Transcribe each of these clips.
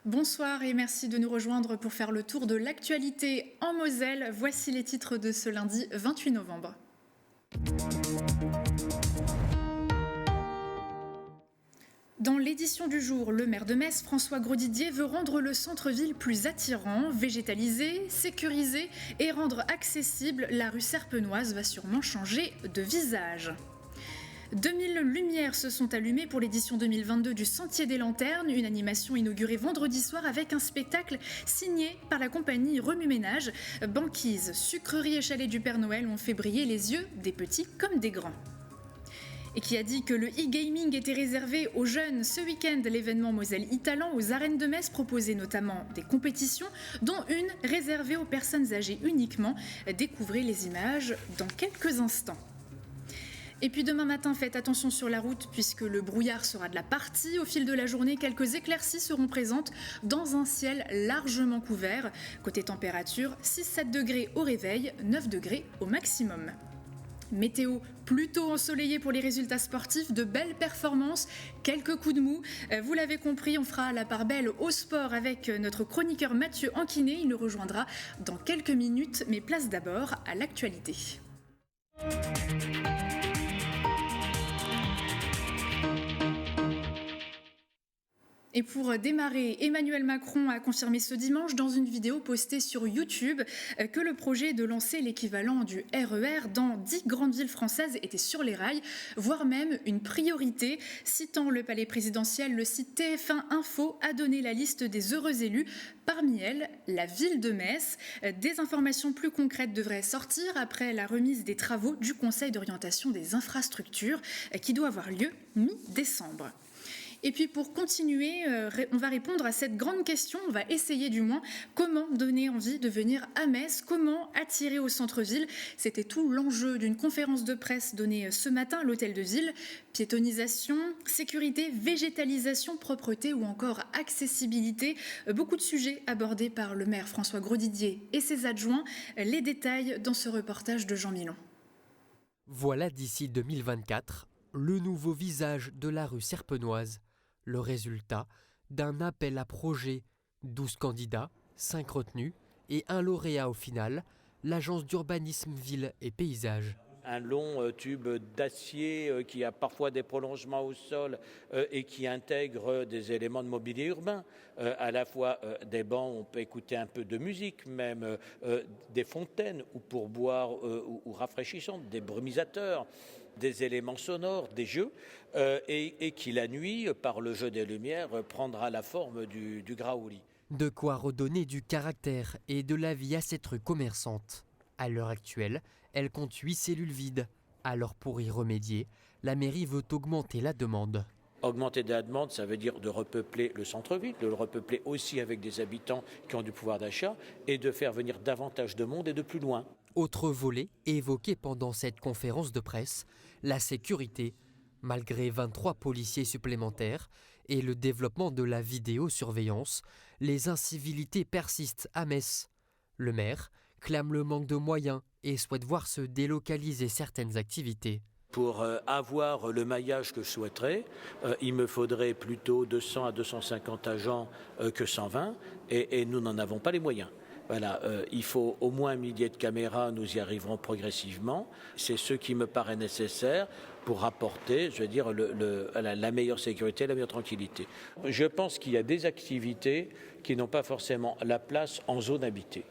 Bonsoir et merci de nous rejoindre pour faire le tour de l'actualité en Moselle. Voici les titres de ce lundi 28 novembre. Dans l'édition du jour, le maire de Metz, François Grosdidier, veut rendre le centre-ville plus attirant, végétalisé, sécurisé et rendre accessible. La rue Serpenoise va sûrement changer de visage. 2000 lumières se sont allumées pour l'édition 2022 du Sentier des Lanternes, une animation inaugurée vendredi soir avec un spectacle signé par la compagnie Remue Ménage. Banquises, sucreries et chalets du Père Noël ont fait briller les yeux des petits comme des grands. Et qui a dit que le e-gaming était réservé aux jeunes. Ce week-end, l'événement Moselle e-Talent aux arènes de Metz proposait notamment des compétitions, dont une réservée aux personnes âgées uniquement. Découvrez les images dans quelques instants. Et puis demain matin, faites attention sur la route puisque le brouillard sera de la partie. Au fil de la journée, quelques éclaircies seront présentes dans un ciel largement couvert. Côté température, 6-7 degrés au réveil, 9 degrés au maximum. Météo plutôt ensoleillée pour les résultats sportifs, de belles performances, quelques coups de mou. Vous l'avez compris, on fera la part belle au sport avec notre chroniqueur Mathieu Anquinet. Il nous rejoindra dans quelques minutes, mais place d'abord à l'actualité. Et pour démarrer, Emmanuel Macron a confirmé ce dimanche dans une vidéo postée sur YouTube que le projet de lancer l'équivalent du RER dans 10 grandes villes françaises était sur les rails, voire même une priorité. Citant le palais présidentiel, le site TF1 Info a donné la liste des heureux élus. Parmi elles, la ville de Metz. Des informations plus concrètes devraient sortir après la remise des travaux du Conseil d'orientation des infrastructures qui doit avoir lieu mi-décembre. Et puis pour continuer, on va répondre à cette grande question, on va essayer du moins comment donner envie de venir à Metz, comment attirer au centre-ville. C'était tout l'enjeu d'une conférence de presse donnée ce matin à l'hôtel de ville. Piétonisation, sécurité, végétalisation, propreté ou encore accessibilité. Beaucoup de sujets abordés par le maire François Grosdidier et ses adjoints. Les détails dans ce reportage de Jean Milon. Voilà d'ici 2024 le nouveau visage de la rue Serpenoise. Le résultat d'un appel à projet, 12 candidats, 5 retenus et un lauréat au final, l'agence d'urbanisme ville et paysage. Un long tube d'acier qui a parfois des prolongements au sol et qui intègre des éléments de mobilier urbain, à la fois des bancs où on peut écouter un peu de musique, même des fontaines ou pour boire ou rafraîchissantes, des brumisateurs, des éléments sonores, des jeux, et qui la nuit, par le jeu des lumières, prendra la forme du Graouli. De quoi redonner du caractère et de la vie à cette rue commerçante. À l'heure actuelle, elle compte 8 cellules vides. Alors pour y remédier, la mairie veut augmenter la demande. Augmenter la demande, ça veut dire de repeupler le centre-ville, de le repeupler aussi avec des habitants qui ont du pouvoir d'achat et de faire venir davantage de monde et de plus loin. Autre volet évoqué pendant cette conférence de presse, la sécurité. Malgré 23 policiers supplémentaires et le développement de la vidéosurveillance, les incivilités persistent à Metz. Le maire clame le manque de moyens et souhaite voir se délocaliser certaines activités. Pour avoir le maillage que je souhaiterais, il me faudrait plutôt 200 à 250 agents que 120 et nous n'en avons pas les moyens. Voilà, il faut au moins 1 millier de caméras, nous y arriverons progressivement. C'est ce qui me paraît nécessaire pour apporter, je veux dire, la meilleure sécurité, la meilleure tranquillité. Je pense qu'il y a des activités qui n'ont pas forcément la place en zone habitée.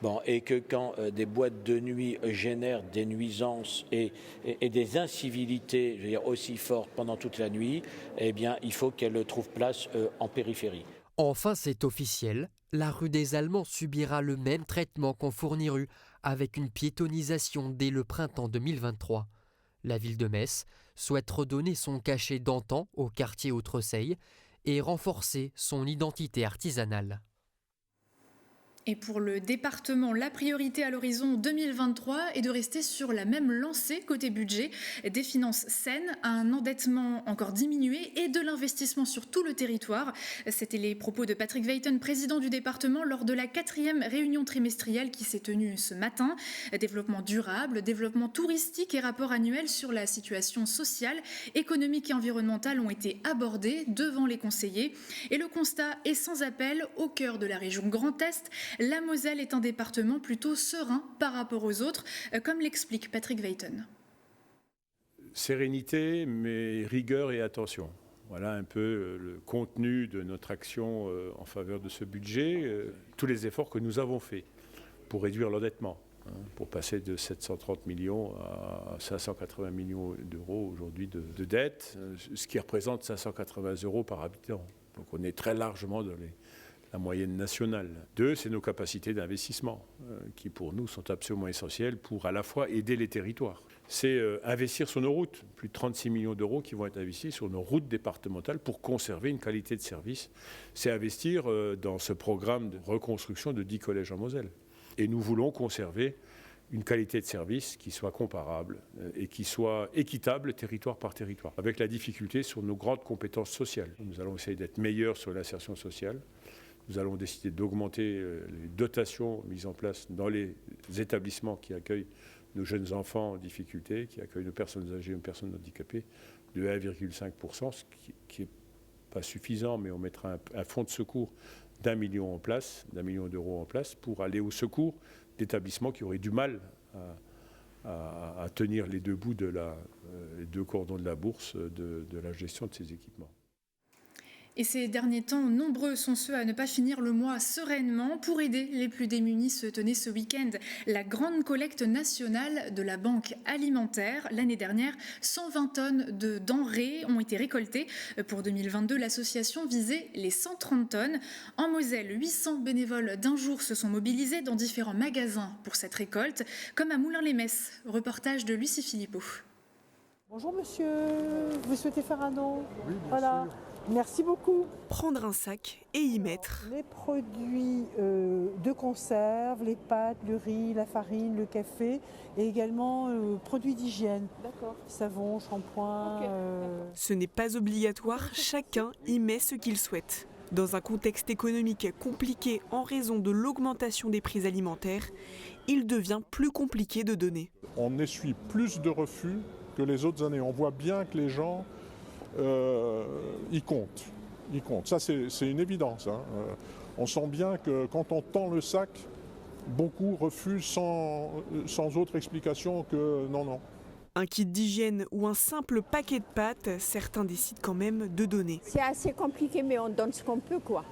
Bon, et que quand des boîtes de nuit génèrent des nuisances et des incivilités, je veux dire, aussi fortes pendant toute la nuit, eh bien, il faut qu'elles trouvent place en périphérie. Enfin, c'est officiel, la rue des Allemands subira le même traitement qu'en Fourniru, avec une piétonisation dès le printemps 2023. La ville de Metz souhaite redonner son cachet d'antan au quartier Autreseille et renforcer son identité artisanale. Et pour le département, la priorité à l'horizon 2023 est de rester sur la même lancée côté budget, des finances saines, un endettement encore diminué et de l'investissement sur tout le territoire. C'était les propos de Patrick Veyten, président du département, lors de la 4e réunion trimestrielle qui s'est tenue ce matin. Développement durable, développement touristique et rapport annuel sur la situation sociale, économique et environnementale ont été abordés devant les conseillers. Et le constat est sans appel, au cœur de la région Grand Est. La Moselle est un département plutôt serein par rapport aux autres, comme l'explique Patrick Veyten. Sérénité, mais rigueur et attention. Voilà un peu le contenu de notre action en faveur de ce budget. Tous les efforts que nous avons faits pour réduire l'endettement, pour passer de 730 millions à 580 millions d'euros aujourd'hui de dette, ce qui représente 580 euros par habitant. Donc on est très largement dans la moyenne nationale. 2, c'est nos capacités d'investissement, qui pour nous sont absolument essentielles pour à la fois aider les territoires. C'est investir sur nos routes, plus de 36 millions d'euros qui vont être investis sur nos routes départementales pour conserver une qualité de service. C'est investir dans ce programme de reconstruction de 10 collèges en Moselle. Et nous voulons conserver une qualité de service qui soit comparable et qui soit équitable territoire par territoire, avec la difficulté sur nos grandes compétences sociales. Nous allons essayer d'être meilleurs sur l'insertion sociale. Nous allons décider d'augmenter les dotations mises en place dans les établissements qui accueillent nos jeunes enfants en difficulté, qui accueillent nos personnes âgées et nos personnes handicapées, de 1,5%, ce qui n'est pas suffisant, mais on mettra un fonds de secours d'1 million en place, d'1 million d'euros en place, pour aller au secours d'établissements qui auraient du mal à tenir les deux bouts les deux cordons de la bourse de la gestion de ces équipements. Et ces derniers temps, nombreux sont ceux à ne pas finir le mois sereinement. Pour aider les plus démunis, se tenait ce week-end la grande collecte nationale de la Banque alimentaire. L'année dernière, 120 tonnes de denrées ont été récoltées. Pour 2022, l'association visait les 130 tonnes. En Moselle, 800 bénévoles d'un jour se sont mobilisés dans différents magasins pour cette récolte, comme à Moulins-les-Metz. Reportage de Lucie Philippot. Bonjour monsieur, vous souhaitez faire un don? Oui, bien voilà. sûr. Merci beaucoup. Prendre un sac et y mettre Les produits de conserve, les pâtes, le riz, la farine, le café et également produits d'hygiène. D'accord. Savon, shampoing. Okay. Ce n'est pas obligatoire, chacun y met ce qu'il souhaite. Dans un contexte économique compliqué en raison de l'augmentation des prix alimentaires, il devient plus compliqué de donner. On essuie plus de refus que les autres années. On voit bien que les gens y comptent. Ça, c'est une évidence. On sent bien que quand on tend le sac, beaucoup refusent sans autre explication que non. Un kit d'hygiène ou un simple paquet de pâtes, certains décident quand même de donner. C'est assez compliqué, mais on donne ce qu'on peut, quoi.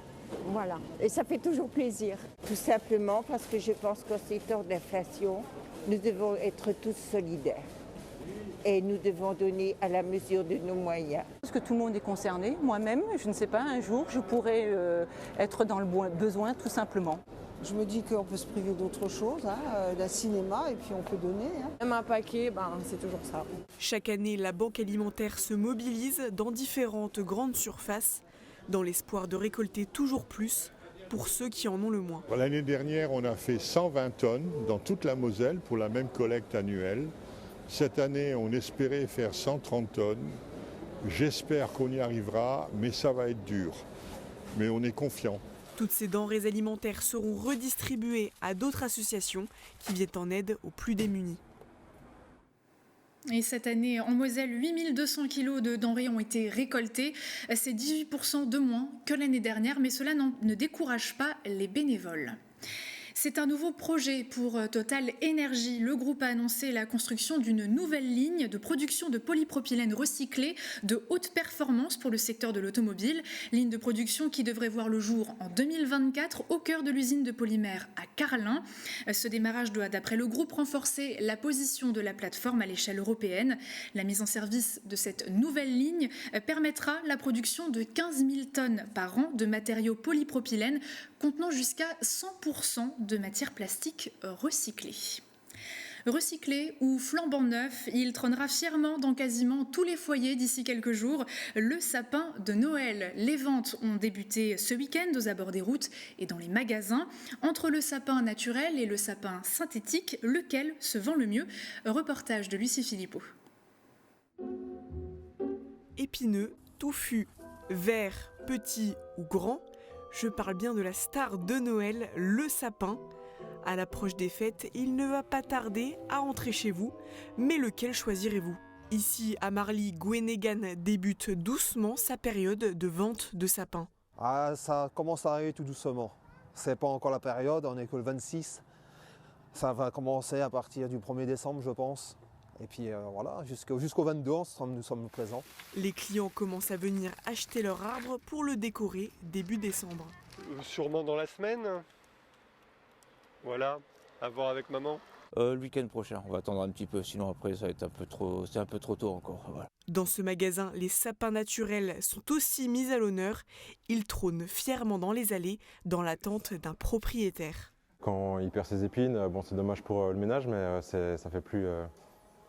Voilà. Et ça fait toujours plaisir. Tout simplement parce que je pense qu'en ces temps d'inflation, nous devons être tous solidaires. Et nous devons donner à la mesure de nos moyens. Parce que tout le monde est concerné. Moi-même, je ne sais pas, un jour, je pourrais être dans le besoin, tout simplement. Je me dis qu'on peut se priver d'autre chose, d'un cinéma, et puis on peut donner. Même un paquet, c'est toujours ça. Chaque année, la Banque alimentaire se mobilise dans différentes grandes surfaces, dans l'espoir de récolter toujours plus pour ceux qui en ont le moins. L'année dernière, on a fait 120 tonnes dans toute la Moselle pour la même collecte annuelle. Cette année, on espérait faire 130 tonnes. J'espère qu'on y arrivera, mais ça va être dur. Mais on est confiant. Toutes ces denrées alimentaires seront redistribuées à d'autres associations qui viennent en aide aux plus démunis. Et cette année, en Moselle, 8200 kilos de denrées ont été récoltés. C'est 18% de moins que l'année dernière, mais cela ne décourage pas les bénévoles. C'est un nouveau projet pour Total Énergie. Le groupe a annoncé la construction d'une nouvelle ligne de production de polypropylène recyclé de haute performance pour le secteur de l'automobile. Ligne de production qui devrait voir le jour en 2024 au cœur de l'usine de polymère à Carlin. Ce démarrage doit, d'après le groupe, renforcer la position de la plateforme à l'échelle européenne. La mise en service de cette nouvelle ligne permettra la production de 15 000 tonnes par an de matériaux polypropylène contenant jusqu'à 100% de matière plastique recyclée. Recyclé ou flambant neuf, il trônera fièrement dans quasiment tous les foyers d'ici quelques jours, le sapin de Noël. Les ventes ont débuté ce week-end aux abords des routes et dans les magasins. Entre le sapin naturel et le sapin synthétique, lequel se vend le mieux? Reportage de Lucie Philippot. Épineux, touffu, vert, petit ou grand, je parle bien de la star de Noël, le sapin. À l'approche des fêtes, il ne va pas tarder à entrer chez vous, mais lequel choisirez-vous? Ici, à Marly, Gouénégan débute doucement sa période de vente de sapins. Ça commence à arriver tout doucement. C'est pas encore la période, on n'est que le 26. Ça va commencer à partir du 1er décembre, je pense. Et puis voilà, jusqu'au 22, nous sommes présents. Les clients commencent à venir acheter leur arbre pour le décorer début décembre. Sûrement dans la semaine. Voilà, à voir avec maman. Le week-end prochain, on va attendre un petit peu, sinon après ça va être c'est un peu trop tôt encore. Voilà. Dans ce magasin, les sapins naturels sont aussi mis à l'honneur. Ils trônent fièrement dans les allées, dans l'attente d'un propriétaire. Quand il perd ses épines, c'est dommage pour le ménage, mais ça fait plus,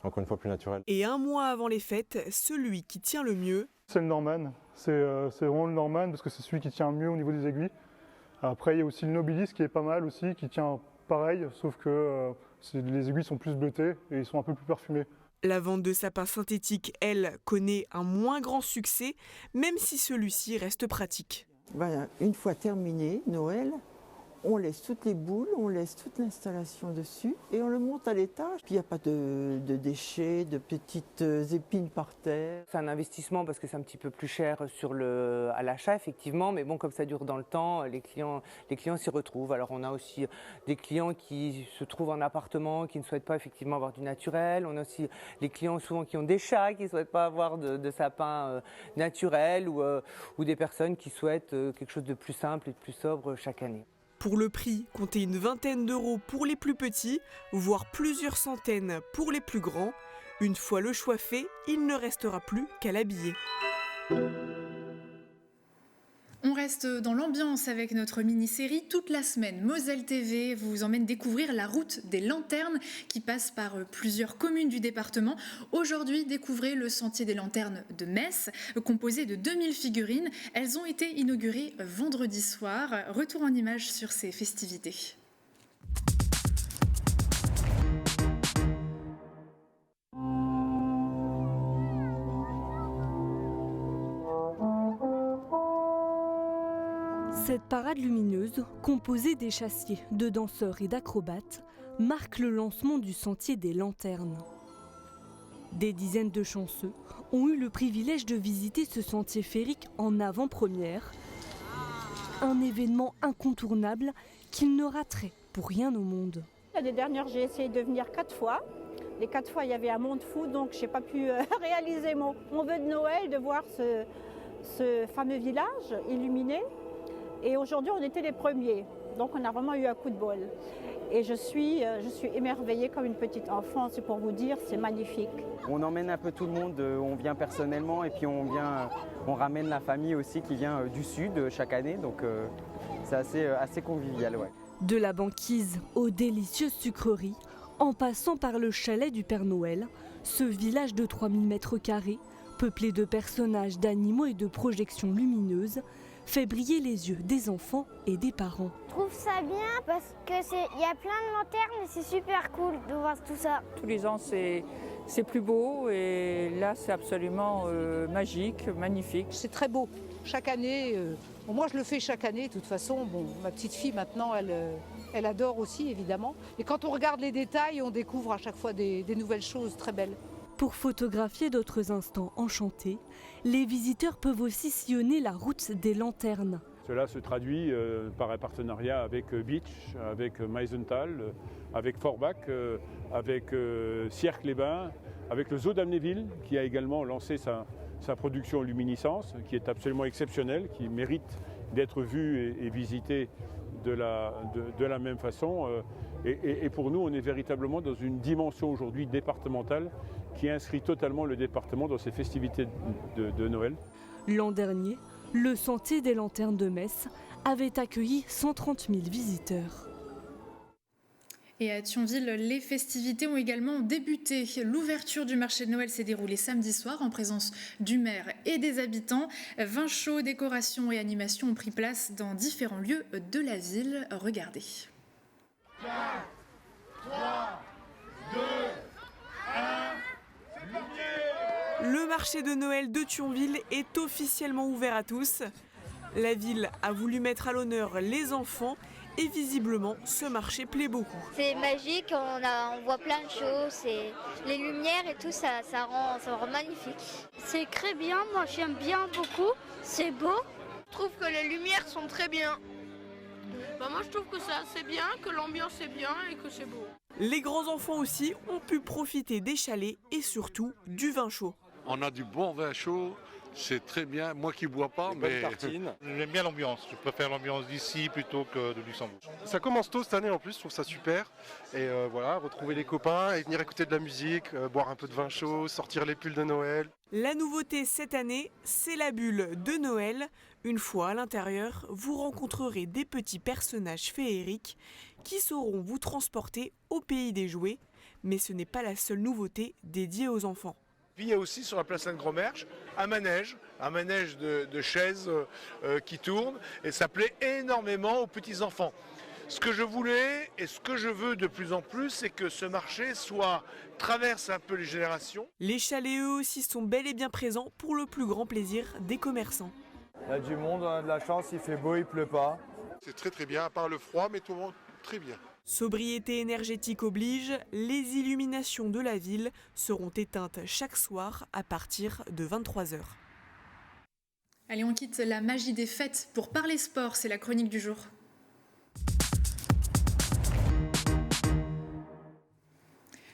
encore une fois, plus naturel. Et un mois avant les fêtes, celui qui tient le mieux... C'est le Norman, c'est vraiment le Norman parce que c'est celui qui tient mieux au niveau des aiguilles. Après, il y a aussi le Nobilis qui est pas mal aussi, qui tient pareil, sauf que les aiguilles sont plus bleutées et ils sont un peu plus parfumés. La vente de sapins synthétiques, elle, connaît un moins grand succès, même si celui-ci reste pratique. Voilà, une fois terminé, Noël, on laisse toutes les boules, on laisse toute l'installation dessus et on le monte à l'étage. Puis il n'y a pas de déchets, de petites épines par terre. C'est un investissement parce que c'est un petit peu plus cher à l'achat effectivement, mais bon, comme ça dure dans le temps, les clients s'y retrouvent. Alors on a aussi des clients qui se trouvent en appartement, qui ne souhaitent pas effectivement avoir du naturel. On a aussi les clients souvent qui ont des chats, qui ne souhaitent pas avoir de sapin naturel ou des personnes qui souhaitent quelque chose de plus simple et de plus sobre chaque année. Pour le prix, comptez une vingtaine d'euros pour les plus petits, voire plusieurs centaines pour les plus grands. Une fois le choix fait, il ne restera plus qu'à l'habiller. On reste dans l'ambiance avec notre mini-série. Toute la semaine, Moselle TV vous emmène découvrir la route des lanternes qui passe par plusieurs communes du département. Aujourd'hui, découvrez le sentier des lanternes de Metz, composé de 2000 figurines. Elles ont été inaugurées vendredi soir. Retour en images sur ces festivités. Cette parade lumineuse, composée d'échassiers, de danseurs et d'acrobates, marque le lancement du sentier des lanternes. Des dizaines de chanceux ont eu le privilège de visiter ce sentier féerique en avant-première. Un événement incontournable qu'ils ne rateraient pour rien au monde. L'année dernière, j'ai essayé de venir 4 fois. Les 4 fois, il y avait un monde fou, donc je n'ai pas pu réaliser mon vœu de Noël, de voir ce fameux village illuminé. Et aujourd'hui, on était les premiers. Donc, on a vraiment eu un coup de bol. Et je suis émerveillée comme une petite enfant. C'est pour vous dire, c'est magnifique. On emmène un peu tout le monde. On vient personnellement et puis on ramène la famille aussi qui vient du sud chaque année. Donc, c'est assez convivial. Ouais. De la banquise aux délicieuses sucreries, en passant par le chalet du Père Noël, ce village de 3000 m², peuplé de personnages, d'animaux et de projections lumineuses, fait briller les yeux des enfants et des parents. Je trouve ça bien parce qu'il y a plein de lanternes et c'est super cool de voir tout ça. Tous les ans c'est plus beau et là c'est absolument magique, magnifique. C'est très beau. Chaque année, moi je le fais chaque année de toute façon. Bon, ma petite fille maintenant elle adore aussi évidemment. Et quand on regarde les détails, on découvre à chaque fois des nouvelles choses très belles. Pour photographier d'autres instants enchantés, les visiteurs peuvent aussi sillonner la route des lanternes. Cela se traduit par un partenariat avec Beach, avec Meisenthal, avec Forbach, avec Sierck-les-Bains, avec le Zoo d'Amnéville qui a également lancé sa production luminescence qui est absolument exceptionnelle, qui mérite d'être vue et visitée de la même façon. Et pour nous, on est véritablement dans une dimension aujourd'hui départementale qui inscrit totalement le département dans ses festivités de Noël. L'an dernier, le sentier des lanternes de Metz avait accueilli 130 000 visiteurs. Et à Thionville, les festivités ont également débuté. L'ouverture du marché de Noël s'est déroulée samedi soir en présence du maire et des habitants. Vins chauds, décorations et animations ont pris place dans différents lieux de la ville. Regardez. 4, 3, 2, 1, c'est parti! Le marché de Noël de Thionville est officiellement ouvert à tous. La ville a voulu mettre à l'honneur les enfants et visiblement ce marché plaît beaucoup. C'est magique, on voit plein de choses, les lumières et tout, ça rend magnifique. C'est très bien, moi j'aime bien beaucoup, c'est beau. Je trouve que les lumières sont très bien. Moi je trouve que c'est assez bien, que l'ambiance est bien et que c'est beau. Les grands enfants aussi ont pu profiter des chalets et surtout du vin chaud. On a du bon vin chaud, c'est très bien. Moi qui ne bois pas, mais... J'aime bien l'ambiance. Je préfère l'ambiance d'ici plutôt que de Luxembourg. Ça commence tôt cette année en plus, je trouve ça super. Et voilà, retrouver les copains et venir écouter de la musique, boire un peu de vin chaud, sortir les pulls de Noël. La nouveauté cette année, c'est la bulle de Noël. Une fois à l'intérieur, vous rencontrerez des petits personnages féeriques qui sauront vous transporter au pays des jouets. Mais ce n'est pas la seule nouveauté dédiée aux enfants. Puis il y a aussi sur la place Sainte-Grand-Merge un manège de chaises qui tourne et ça plaît énormément aux petits-enfants. Ce que je voulais et ce que je veux de plus en plus, c'est que ce marché traverse un peu les générations. Les chalets eux aussi sont bel et bien présents pour le plus grand plaisir des commerçants. Il y a du monde, on a de la chance, il fait beau, il pleut pas. C'est très très bien, à part le froid, mais tout le monde très bien. Sobriété énergétique oblige, les illuminations de la ville seront éteintes chaque soir à partir de 23h. Allez, on quitte la magie des fêtes pour parler sport, c'est la chronique du jour.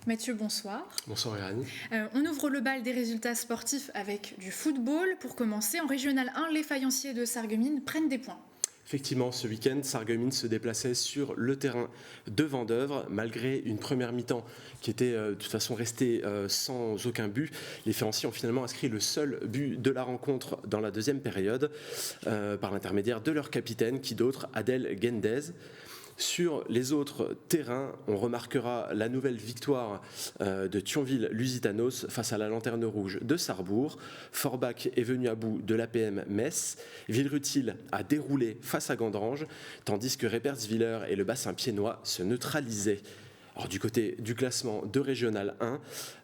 Mathieu, bonsoir. Bonsoir Irène. On ouvre le bal des résultats sportifs avec du football. Pour commencer, en Régional 1, les faïenciers de Sarreguemines prennent des points. Effectivement, ce week-end, Sarreguemines se déplaçait sur le terrain de Vendeuvre. Malgré une première mi-temps qui était de toute façon restée sans aucun but, les faïenciers ont finalement inscrit le seul but de la rencontre dans la deuxième période par l'intermédiaire de leur capitaine, qui d'autre, Adel Gendez. Sur les autres terrains, on remarquera la nouvelle victoire de Thionville-Lusitanos face à la Lanterne Rouge de Sarrebourg. Forbach est venu à bout de l'APM Metz. Villerutil a déroulé face à Gandrange, tandis que Reipertswiller et le bassin piénois se neutralisaient. Alors, du côté du classement de Régional 1,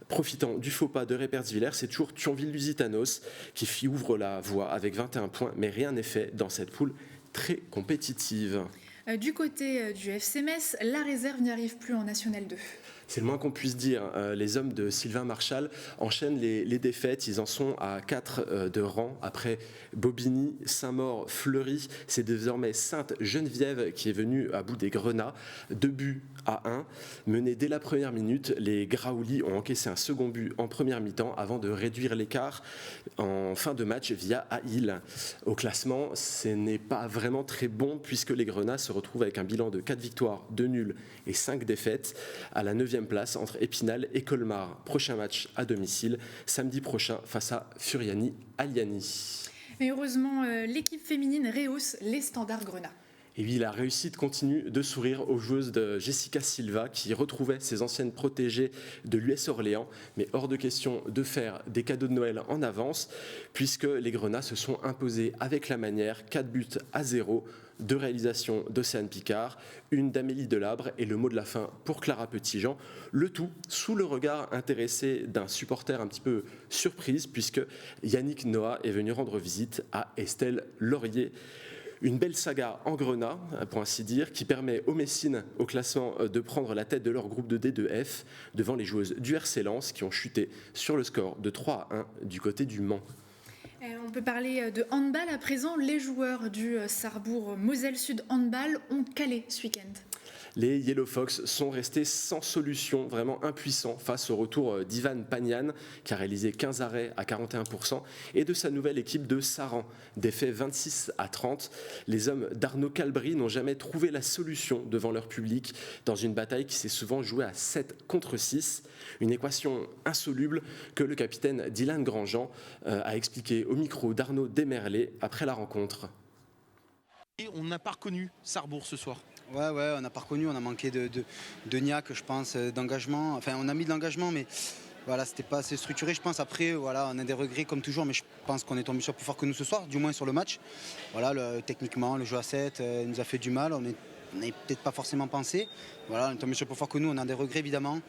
profitant du faux pas de Reipertswiller, c'est toujours Thionville-Lusitanos qui ouvre la voie avec 21 points, mais rien n'est fait dans cette poule très compétitive. Du côté du FC Metz, la réserve n'y arrive plus en National 2. C'est le moins qu'on puisse dire. Les hommes de Sylvain Marchal enchaînent les défaites. Ils en sont à 4 de rang. Après Bobigny, Saint-Maur, Fleury, c'est désormais Sainte-Geneviève qui est venue à bout des Grenats. 2-1. Menés dès la première minute, les Graouli ont encaissé un second but en première mi-temps avant de réduire l'écart en fin de match via Aïl. Au classement, ce n'est pas vraiment très bon puisque les Grenats se retrouvent avec un bilan de 4 victoires, 2 nuls et 5 défaites à la 9e place entre Épinal et Colmar. Prochain match à domicile, samedi prochain face à Furiani-Aliani. Mais heureusement, l'équipe féminine rehausse les standards Grenats. Et oui, la réussite continue de sourire aux joueuses de Jessica Silva qui retrouvaient ses anciennes protégées de l'US Orléans. Mais hors de question de faire des cadeaux de Noël en avance puisque les Grenats se sont imposés avec la manière, 4-0, 2 réalisations d'Océane Picard, une d'Amélie Delabre et le mot de la fin pour Clara Petitjean. Le tout sous le regard intéressé d'un supporter un petit peu surprise puisque Yannick Noah est venu rendre visite à Estelle Laurier. Une belle saga en Grenat, pour ainsi dire, qui permet aux Messines au classement de prendre la tête de leur groupe de D2F devant les joueuses du RC Lens qui ont chuté sur le score de 3-1 du côté du Mans. On peut parler de handball à présent. Les joueurs du Sarrebourg Moselle Sud Handball ont calé ce week-end. Les Yellow Fox sont restés sans solution, vraiment impuissants face au retour d'Ivan Pagnan qui a réalisé 15 arrêts à 41% et de sa nouvelle équipe de Saran, défait 26-30. Les hommes d'Arnaud Calbry n'ont jamais trouvé la solution devant leur public dans une bataille qui s'est souvent jouée à 7 contre 6. Une équation insoluble que le capitaine Dylan Grandjean a expliqué au micro d'Arnaud Desmerlet après la rencontre. Et on n'a pas reconnu Sarrebourg ce soir. Ouais, on n'a pas reconnu, on a manqué de niaque, je pense, d'engagement. Enfin, on a mis de l'engagement, mais voilà, c'était pas assez structuré, je pense. Après, voilà, on a des regrets comme toujours, mais je pense qu'on est tombé sur plus fort que nous ce soir, du moins sur le match. Voilà, techniquement, le jeu à 7 nous a fait du mal, on n'avait peut-être pas forcément pensé. Voilà, on est tombé sur plus fort que nous, on a des regrets évidemment.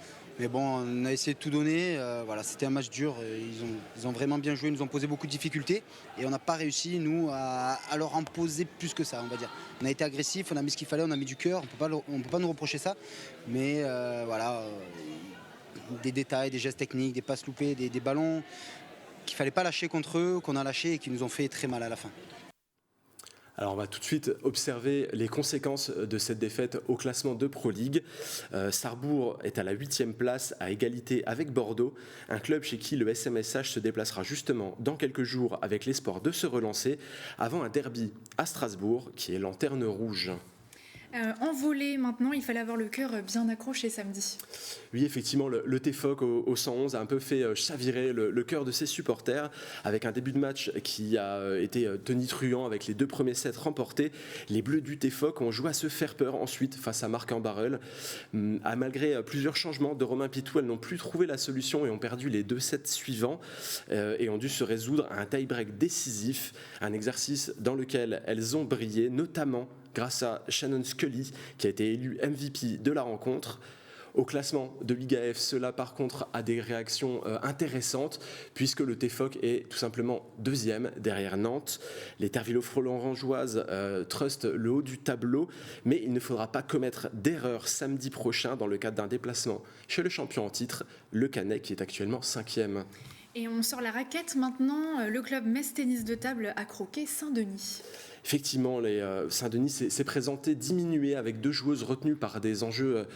Mais bon, on a essayé de tout donner. Voilà, c'était un match dur. Ils ont vraiment bien joué, ils nous ont posé beaucoup de difficultés. Et on n'a pas réussi, nous, à leur en poser plus que ça, on va dire. On a été agressif, on a mis ce qu'il fallait, on a mis du cœur. On ne peut pas nous reprocher ça. Mais voilà, des détails, des gestes techniques, des passes loupées, des ballons qu'il ne fallait pas lâcher contre eux, qu'on a lâchés et qui nous ont fait très mal à la fin. Alors on va tout de suite observer les conséquences de cette défaite au classement de Pro League. Sarrebourg est à la 8e place à égalité avec Bordeaux, un club chez qui le SMSH se déplacera justement dans quelques jours avec l'espoir de se relancer avant un derby à Strasbourg qui est lanterne rouge. En volée maintenant, il fallait avoir le cœur bien accroché samedi. Oui, effectivement, le TFOC au 111 a un peu fait chavirer le cœur de ses supporters avec un début de match qui a été tonitruant avec les 2 premiers sets remportés. Les Bleus du TFOC ont joué à se faire peur ensuite face à Marc-en-Barœul. Malgré plusieurs changements de Romain Pitou, elles n'ont plus trouvé la solution et ont perdu les 2 sets suivants et ont dû se résoudre à un tie-break décisif, un exercice dans lequel elles ont brillé, notamment grâce à Shannon Scully, qui a été élue MVP de la rencontre. Au classement de Liga F, cela par contre a des réactions intéressantes, puisque le TFOC est tout simplement 2e derrière Nantes. Les Tervillo-Frolon-Rangeoises trustent le haut du tableau, mais il ne faudra pas commettre d'erreur samedi prochain dans le cadre d'un déplacement chez le champion en titre, le Canet, qui est actuellement 5e. Et on sort la raquette maintenant, le club Metz Tennis de table a croqué Saint-Denis. Effectivement, Saint-Denis s'est présenté diminué avec 2 joueuses retenues par des enjeux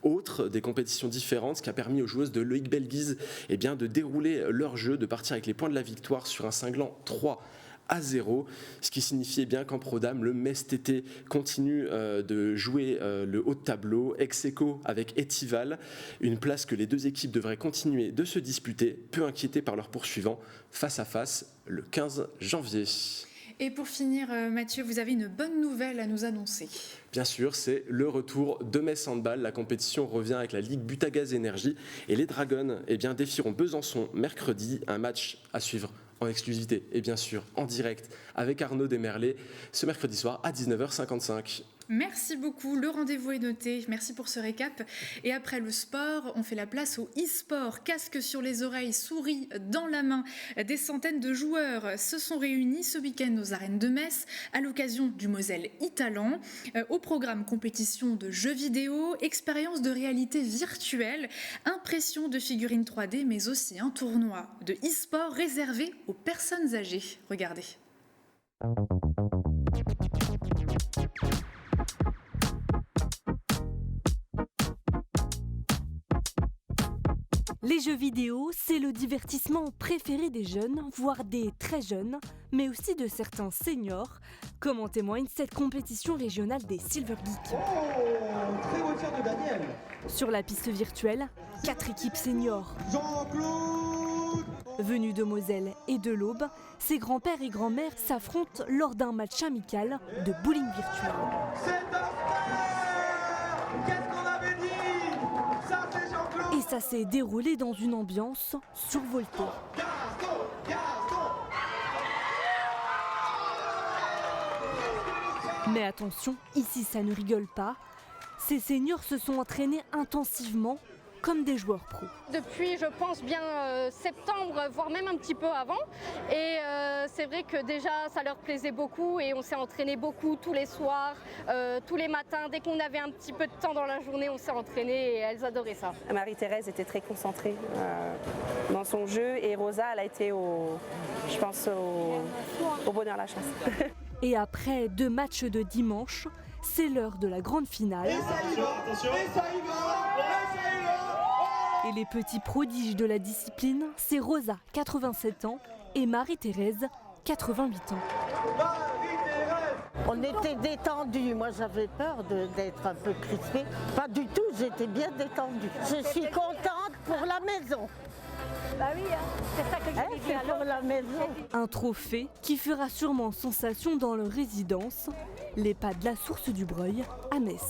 autres, des compétitions différentes, ce qui a permis aux joueuses de Loïc Belguise de dérouler leur jeu, de partir avec les points de la victoire sur un cinglant 3-0, ce qui signifiait bien qu'en Pro-Dame, le Metz TT continue de jouer le haut de tableau, ex-aequo avec Etival, une place que les 2 équipes devraient continuer de se disputer, peu inquiétées par leurs poursuivants, face à face le 15 janvier. Et pour finir, Mathieu, vous avez une bonne nouvelle à nous annoncer. Bien sûr, c'est le retour de Metz Handball. La compétition revient avec la Ligue Butagaz Énergie et les Dragons défieront Besançon mercredi. Un match à suivre en exclusivité et bien sûr en direct avec Arnaud Desmerlet ce mercredi soir à 19h55. Merci beaucoup, le rendez-vous est noté, merci pour ce récap. Et après le sport, on fait la place au e-sport. Casque sur les oreilles, souris dans la main. Des centaines de joueurs se sont réunis ce week-end aux arènes de Metz à l'occasion du Moselle e-Talent. Au programme compétition de jeux vidéo, expérience de réalité virtuelle, impression de figurines 3D, mais aussi un tournoi de e-sport réservé aux personnes âgées. Regardez. Les jeux vidéo, c'est le divertissement préféré des jeunes, voire des très jeunes, mais aussi de certains seniors, comme en témoigne cette compétition régionale des Silver Geeks. Oh, très beau tir de Daniel. Sur la piste virtuelle, 4 équipes seniors. Venus de Moselle et de l'Aube, ces grands-pères et grands-mères s'affrontent lors d'un match amical de bowling virtuel. Et ça s'est déroulé dans une ambiance survoltée. Mais attention, ici ça ne rigole pas. Ces seniors se sont entraînés intensivement comme des joueurs pros. Depuis, je pense bien septembre, voire même un petit peu avant. Et c'est vrai que déjà, ça leur plaisait beaucoup et on s'est entraîné beaucoup tous les soirs, tous les matins. Dès qu'on avait un petit peu de temps dans la journée, on s'est entraîné et elles adoraient ça. Marie-Thérèse était très concentrée dans son jeu et Rosa, elle a été au bonheur la chance. Et après 2 matchs de dimanche, c'est l'heure de la grande finale. Et ça y va, attention. Et ça y va. Et les petits prodiges de la discipline, c'est Rosa, 87 ans, et Marie-Thérèse, 88 ans. On était détendus. Moi, j'avais peur d'être un peu crispée. Pas du tout, j'étais bien détendue. Je suis contente pour la maison. Bah oui, c'est ça que j'ai dit pour la maison. Un trophée qui fera sûrement sensation dans leur résidence, l'EHPAD La Source du Breuil à Metz.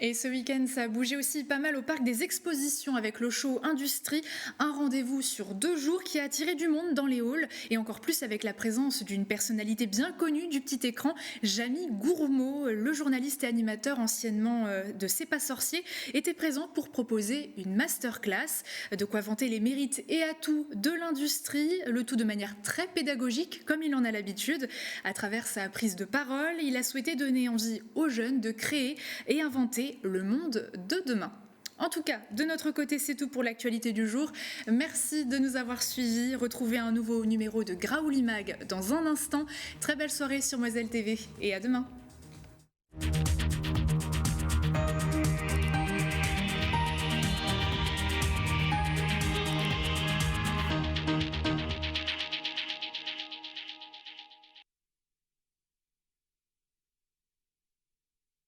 Et ce week-end, ça a bougé aussi pas mal au parc des expositions avec le show Industrie, un rendez-vous sur 2 jours qui a attiré du monde dans les halls et encore plus avec la présence d'une personnalité bien connue du petit écran, Jamie Gourmaud, le journaliste et animateur anciennement de C'est pas sorcier, était présent pour proposer une masterclass, de quoi vanter les mérites et atouts de l'industrie, le tout de manière très pédagogique comme il en a l'habitude. À travers sa prise de parole, il a souhaité donner envie aux jeunes de créer et inventer le monde de demain. En tout cas, de notre côté, c'est tout pour l'actualité du jour. Merci de nous avoir suivis. Retrouvez un nouveau numéro de Graouli Mag dans un instant. Très belle soirée sur Moselle TV et à demain.